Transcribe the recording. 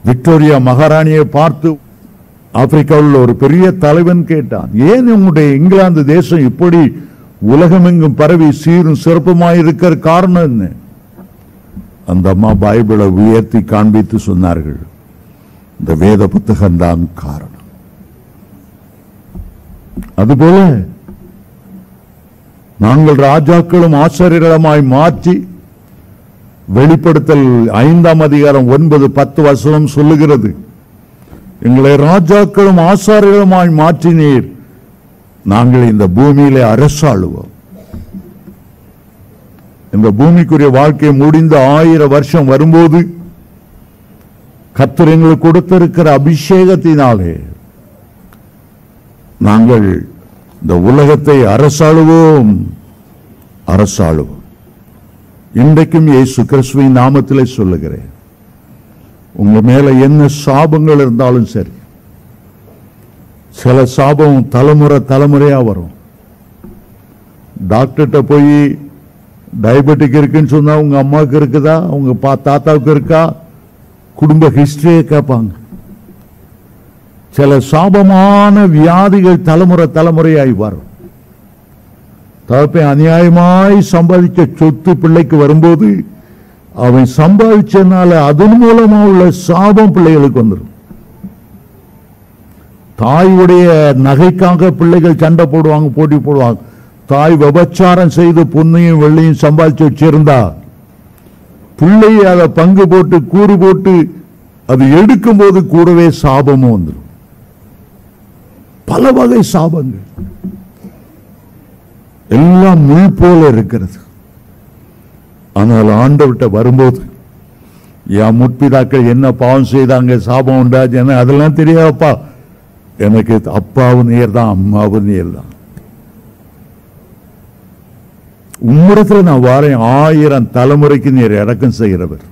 Victoria மகாராணியை பார்த்து ஆப்பிரிக்காவில் ஒரு பெரிய தலைவன் கேட்டான், ஏன் உங்களுடைய இங்கிலாந்து தேசம் இப்படி உலகமெங்கும் பரவி சீரும் சிறப்புமாய் இருக்கிற காரணம் என்ன? அந்த அம்மா பைபிளை உயர்த்தி காண்பித்து சொன்னார்கள், இந்த வேத புத்தகம் தான் காரணம். அதுபோல நாங்கள் ராஜாக்களும் ஆசாரியர்களுமாய் மாற்றி, வெளிப்படுத்தல் 5ஆம் அதிகாரம் 9, 10 வசனம் சொல்லுகிறது, எங்களை ராஜாக்களும் ஆசாரியர்களுமாய் மாற்றினீர், நாங்கள் இந்த பூமியிலே அரசாளுவோம். இந்த பூமிக்குரிய வாழ்க்கை முடிந்த 1000 வருஷம் வரும்போது கர்த்தர் எங்களுக்கு கொடுத்திருக்கிற அபிஷேகத்தினாலே நாங்கள் இந்த உலகத்தை அரசாளுவோம். இன்றைக்கும் இயேசு கிறிஸ்துவின் நாமத்திலே சொல்லுகிறேன், உங்க மேல என்ன சாபங்கள் இருந்தாலும் சரி, சில சாபம் தலைமுறையா வரும். டாக்டர்கிட்ட போய் டயபெட்டிக் இருக்குன்னு சொன்னா உங்க அம்மாவுக்கு இருக்குதா, உங்க தாத்தாவுக்கு இருக்கா, குடும்ப ஹிஸ்டரியை கேட்பாங்க. சில சாபமான வியாதிகள் தலைமுறையாய் வரும். தகப்பே, அநியாயமாய் சம்பாதிச்ச சொத்து பிள்ளைக்கு வரும்போது அவன் சம்பாதிச்சனால அதன் மூலமா உள்ள சாபம் பிள்ளைகளுக்கு வந்துடும். தாயுடைய நகைக்காக பிள்ளைகள் சண்டை போடுவாங்க, போட்டி போடுவாங்க. தாய் விபச்சாரம் செய்து பொன்னையும் வெள்ளையும் சம்பாதிச்சு வச்சிருந்தா பிள்ளை அதை பங்கு போட்டு கூறு போட்டு அது எடுக்கும் போது கூடவே சாபமும் வந்துடும். பல வகை சாபங்கள் எல்லாம் முள் போல இருக்கிறது. ஆனால் ஆண்டவர்கிட்ட வரும்போது, என் முற்பிதாக்கள் என்ன பாவம் செய்தாங்க, சாபம் உண்டாச்சு, அதெல்லாம் தெரியாதப்பா, எனக்கு அப்பாவும் நீர் தான், அம்மாவும் நீர் தான். உம்மிடத்துல நான் வாரேன், 1000 தலைமுறைக்கு நீர் இறக்கம் செய்கிறவர்.